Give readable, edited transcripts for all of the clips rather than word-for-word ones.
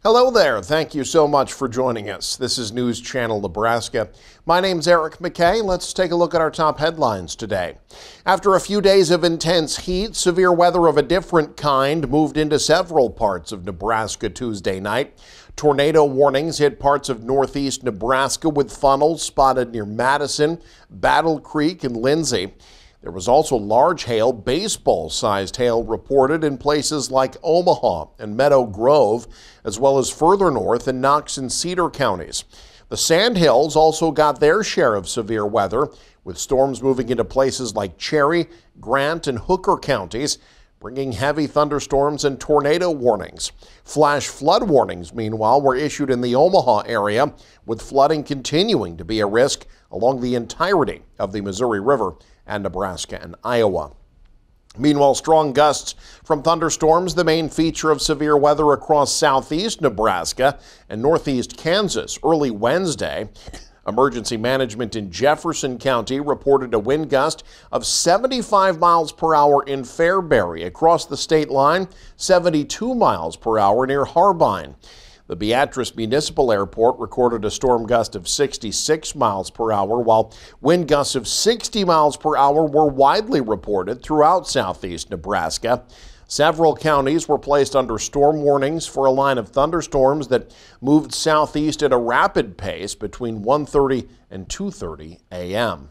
Hello there. Thank you so much for joining us. This is News Channel Nebraska. My name's Eric McKay. Let's take a look at our top headlines today. After a few days of intense heat, severe weather of a different kind moved into several parts of Nebraska Tuesday night. Tornado warnings hit parts of northeast Nebraska with funnels spotted near Madison, Battle Creek, and Lindsay. There was also large hail, baseball-sized hail reported in places like Omaha and Meadow Grove, as well as further north in Knox and Cedar counties. The Sandhills also got their share of severe weather, with storms moving into places like Cherry, Grant, and Hooker counties, bringing heavy thunderstorms and tornado warnings. Flash flood warnings, meanwhile, were issued in the Omaha area, with flooding continuing to be a risk along the entirety of the Missouri River and Nebraska and Iowa. Meanwhile, strong gusts from thunderstorms, the main feature of severe weather across southeast Nebraska and northeast Kansas early Wednesday. Emergency management in Jefferson County reported a wind gust of 75 miles per hour in Fairbury across the state line, 72 miles per hour near Harbine. The Beatrice Municipal Airport recorded a storm gust of 66 miles per hour, while wind gusts of 60 miles per hour were widely reported throughout southeast Nebraska. Several counties were placed under storm warnings for a line of thunderstorms that moved southeast at a rapid pace between 1:30 and 2:30 a.m.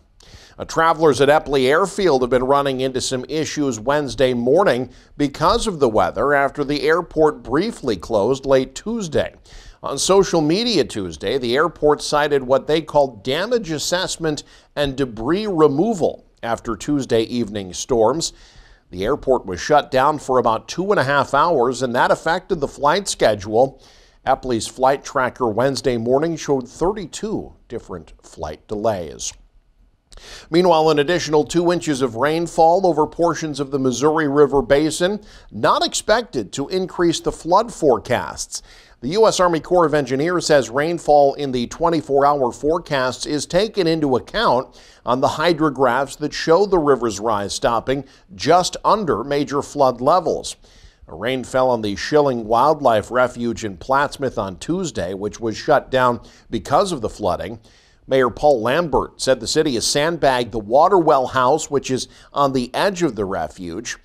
Travelers at Epley Airfield have been running into some issues Wednesday morning because of the weather after the airport briefly closed late Tuesday. On social media Tuesday, the airport cited what they called damage assessment and debris removal after Tuesday evening storms. The airport was shut down for about 2.5 hours, and that affected the flight schedule. Epley's flight tracker Wednesday morning showed 32 different flight delays. Meanwhile, an additional 2 inches of rainfall over portions of the Missouri River Basin, not expected to increase the flood forecasts. The U.S. Army Corps of Engineers says rainfall in the 24-hour forecasts is taken into account on the hydrographs that show the river's rise stopping just under major flood levels. Rain fell on the Schilling Wildlife Refuge in Plattsmouth on Tuesday, which was shut down because of the flooding. Mayor Paul Lambert said the city has sandbagged the water well house, which is on the edge of the refuge.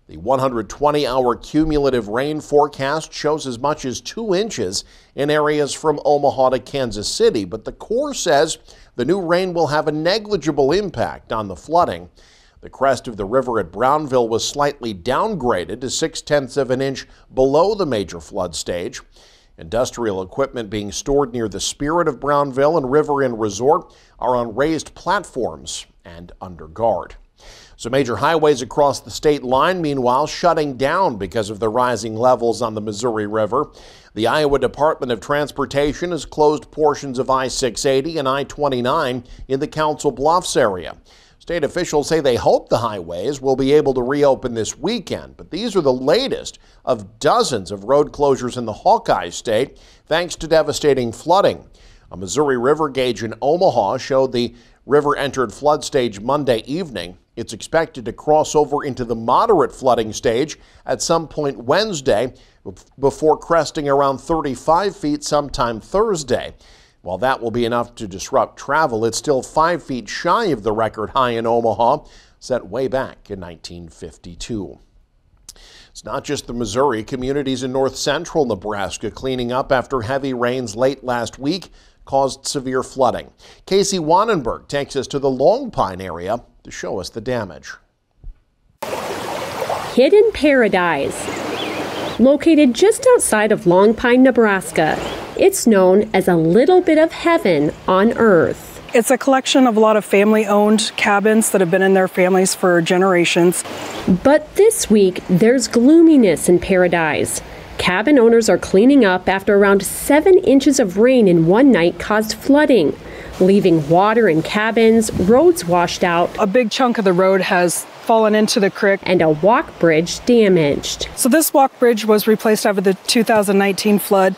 The 120-hour cumulative rain forecast shows as much as 2 inches in areas from Omaha to Kansas City, but the Corps says the new rain will have a negligible impact on the flooding. The crest of the river at Brownville was slightly downgraded to 0.6 of an inch below the major flood stage. Industrial equipment being stored near the Spirit of Brownville and River Inn Resort are on raised platforms and under guard. So major highways across the state line, meanwhile, shutting down because of the rising levels on the Missouri River. The Iowa Department of Transportation has closed portions of I-680 and I-29 in the Council Bluffs area. State officials say they hope the highways will be able to reopen this weekend, but these are the latest of dozens of road closures in the Hawkeye State thanks to devastating flooding. A Missouri River gauge in Omaha showed the river entered flood stage Monday evening. It's expected to cross over into the moderate flooding stage at some point Wednesday before cresting around 35 feet sometime Thursday. While that will be enough to disrupt travel, it's still 5 feet shy of the record high in Omaha, set way back in 1952. It's not just the Missouri. Communities in north central Nebraska cleaning up after heavy rains late last week caused severe flooding. Casey Wannenberg takes us to the Long Pine area to show us the damage. Hidden Paradise. Located just outside of Long Pine, Nebraska, it's known as a little bit of heaven on earth. It's a collection of a lot of family-owned cabins that have been in their families for generations. But this week, there's gloominess in Paradise. Cabin owners are cleaning up after around 7 inches of rain in one night caused flooding, leaving water in cabins, roads washed out. A big chunk of the road has fallen into the creek. And a walk bridge damaged. So this walk bridge was replaced after the 2019 flood.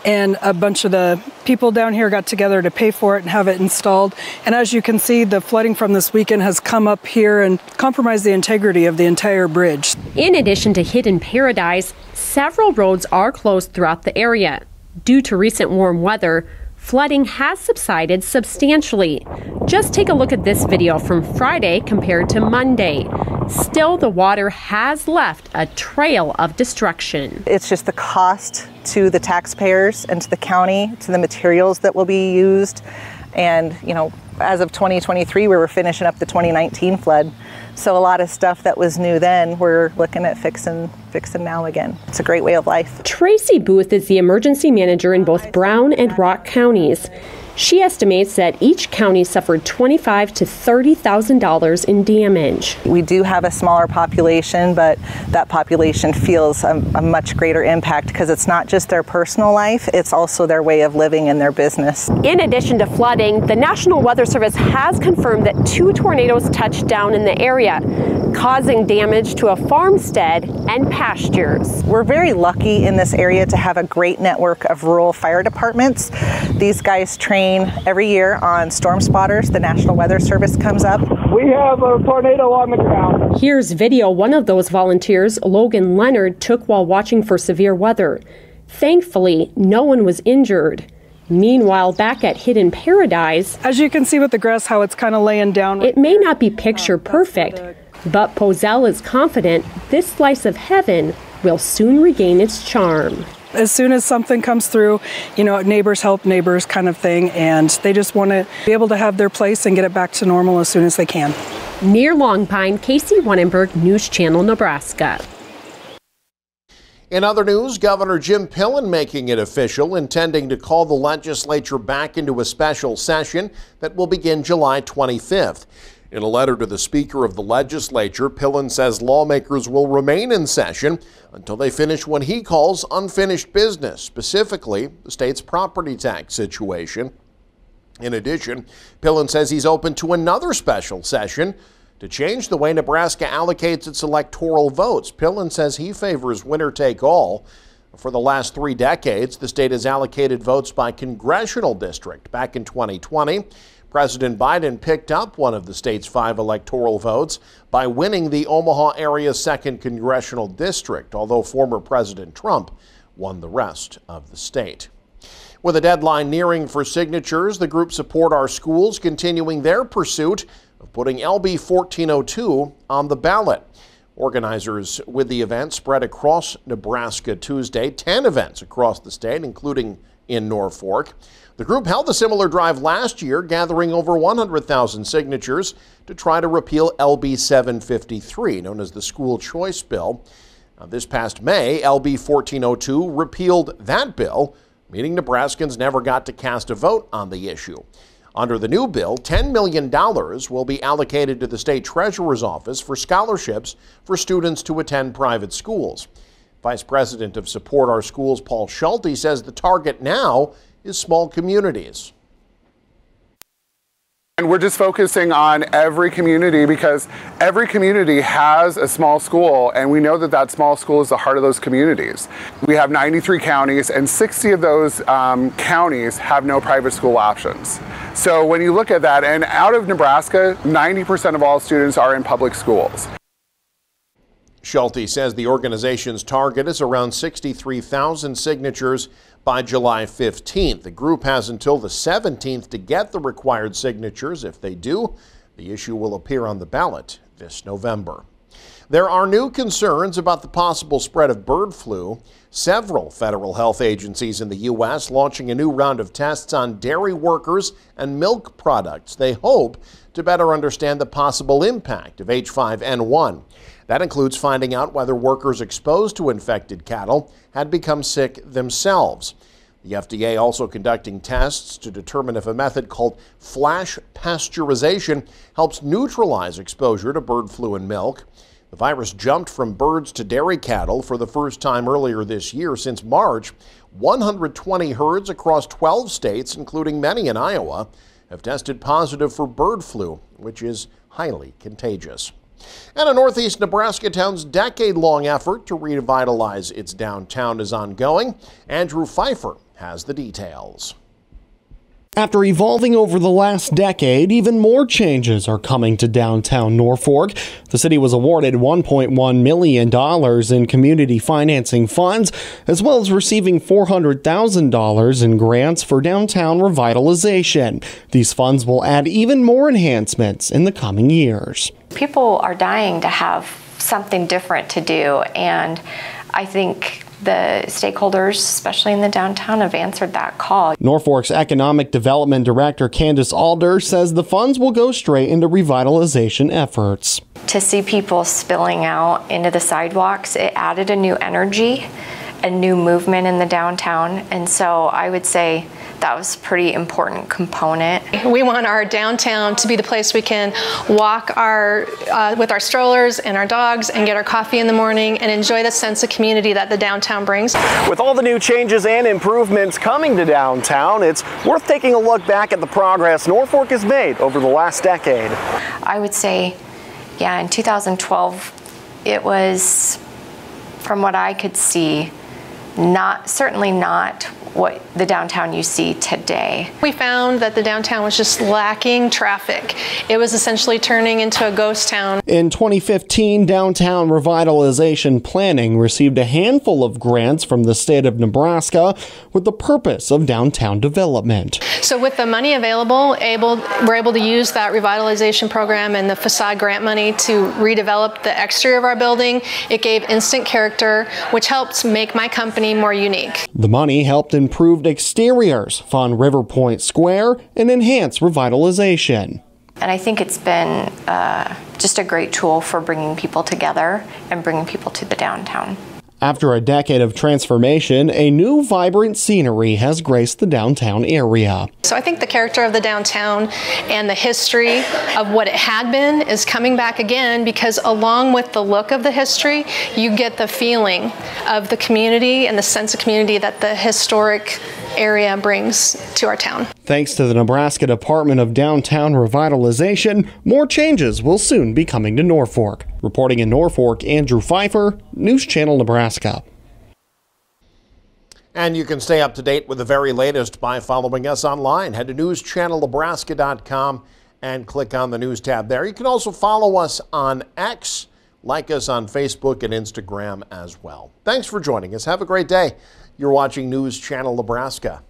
And a bunch of the people down here got together to pay for it and have it installed. And as you can see, the flooding from this weekend has come up here and compromised the integrity of the entire bridge. In addition to Hidden Paradise, several roads are closed throughout the area. Due to recent warm weather, flooding has subsided substantially. Just take a look at this video from Friday compared to Monday. Still, the water has left a trail of destruction. It's just the cost to the taxpayers and to the county, to the materials that will be used. And, as of 2023, we were finishing up the 2019 flood. So a lot of stuff that was new then, we're looking at fixing now again. It's a great way of life. Tracy Booth is the emergency manager in both Brown and Rock counties. She estimates that each county suffered $25,000 to $30,000 in damage. We do have a smaller population, but that population feels a much greater impact because it's not just their personal life, it's also their way of living and their business. In addition to flooding, the National Weather Service has confirmed that 2 tornadoes touched down in the area, causing damage to a farmstead and pastures. We're very lucky in this area to have a great network of rural fire departments. These guys train every year on storm spotters. The National Weather Service comes up. We have a tornado on the ground. Here's video one of those volunteers, Logan Leonard, took while watching for severe weather. Thankfully, no one was injured. Meanwhile, back at Hidden Paradise, As you can see with the grass, how it's kind of laying down. it may not be picture perfect, but Pozelle is confident this slice of heaven will soon regain its charm. As soon as something comes through, neighbors help neighbors kind of thing, and they just want to be able to have their place and get it back to normal as soon as they can. Near Long Pine, Casey Wannenberg, News Channel, Nebraska. In other news, Governor Jim Pillen making it official, intending to call the legislature back into a special session that will begin July 25th. In a letter to the Speaker of the Legislature, Pillen says lawmakers will remain in session until they finish what he calls unfinished business, specifically the state's property tax situation. In addition, Pillen says he's open to another special session to change the way Nebraska allocates its electoral votes. Pillen says he favors winner-take-all. For the last 3 decades, the state has allocated votes by congressional district. Back in 2020, President Biden picked up one of the state's 5 electoral votes by winning the Omaha area's 2nd congressional district, although former President Trump won the rest of the state. With a deadline nearing for signatures, the group Support Our Schools continuing their pursuit of putting LB 1402 on the ballot. Organizers with the event spread across Nebraska Tuesday, 10 events across the state, including in Norfolk. The group held a similar drive last year, gathering over 100,000 signatures to try to repeal LB 753, known as the School Choice Bill. This past May, LB 1402 repealed that bill, meaning Nebraskans never got to cast a vote on the issue. Under the new bill, $10 million will be allocated to the state treasurer's office for scholarships for students to attend private schools. Vice President of Support Our Schools, Paul Schulte, says the target now is small communities. And we're just focusing on every community because every community has a small school, and we know that that small school is the heart of those communities. We have 93 counties, and 60 of those counties have no private school options. So when you look at that, and out of Nebraska, 90% of all students are in public schools. Schulte says the organization's target is around 63,000 signatures by July 15th. The group has until the 17th to get the required signatures. If they do, the issue will appear on the ballot this November. There are new concerns about the possible spread of bird flu. Several federal health agencies in the U.S. launching a new round of tests on dairy workers and milk products. They hope to better understand the possible impact of H5N1. That includes finding out whether workers exposed to infected cattle had become sick themselves. The FDA also conducting tests to determine if a method called flash pasteurization helps neutralize exposure to bird flu in milk. The virus jumped from birds to dairy cattle for the first time earlier this year. Since March, 120 herds across 12 states, including many in Iowa, have tested positive for bird flu, which is highly contagious. And a northeast Nebraska town's decade-long effort to revitalize its downtown is ongoing. Andrew Pfeiffer has the details. After evolving over the last decade, even more changes are coming to downtown Norfolk. The city was awarded $1.1 million in community financing funds, as well as receiving $400,000 in grants for downtown revitalization. These funds will add even more enhancements in the coming years. People are dying to have something different to do, and I think the stakeholders, especially in the downtown, have answered that call. Norfolk's Economic Development Director Candace Alder says the funds will go straight into revitalization efforts. To see people spilling out into the sidewalks, it added a new energy, a new movement in the downtown, and so I would say that was a pretty important component. We want our downtown to be the place we can walk with our strollers and our dogs and get our coffee in the morning and enjoy the sense of community that the downtown brings. With all the new changes and improvements coming to downtown, it's worth taking a look back at the progress Norfolk has made over the last decade. I would say, yeah, in 2012, it was, from what I could see, certainly not what the downtown you see today. We found that the downtown was just lacking traffic. It was essentially turning into a ghost town. In 2015, downtown revitalization planning received a handful of grants from the state of Nebraska with the purpose of downtown development. So with the money available, we're able to use that revitalization program and the facade grant money to redevelop the exterior of our building. It gave instant character, which helped make my company more unique. The money helped improve exteriors, fund River Point Square, and enhance revitalization. And I think it's been just a great tool for bringing people together and bringing people to the downtown. After a decade of transformation, a new vibrant scenery has graced the downtown area. So I think the character of the downtown and the history of what it had been is coming back again, because along with the look of the history, you get the feeling of the community and the sense of community that the historic area brings to our town. Thanks to the Nebraska Department of Downtown Revitalization, more changes will soon be coming to Norfolk. Reporting in Norfolk, Andrew Pfeiffer, News Channel Nebraska. And you can stay up to date with the very latest by following us online. Head to newschannelnebraska.com and click on the news tab there. You can also follow us on X, like us on Facebook and Instagram as well. Thanks for joining us. Have a great day. You're watching News Channel Nebraska.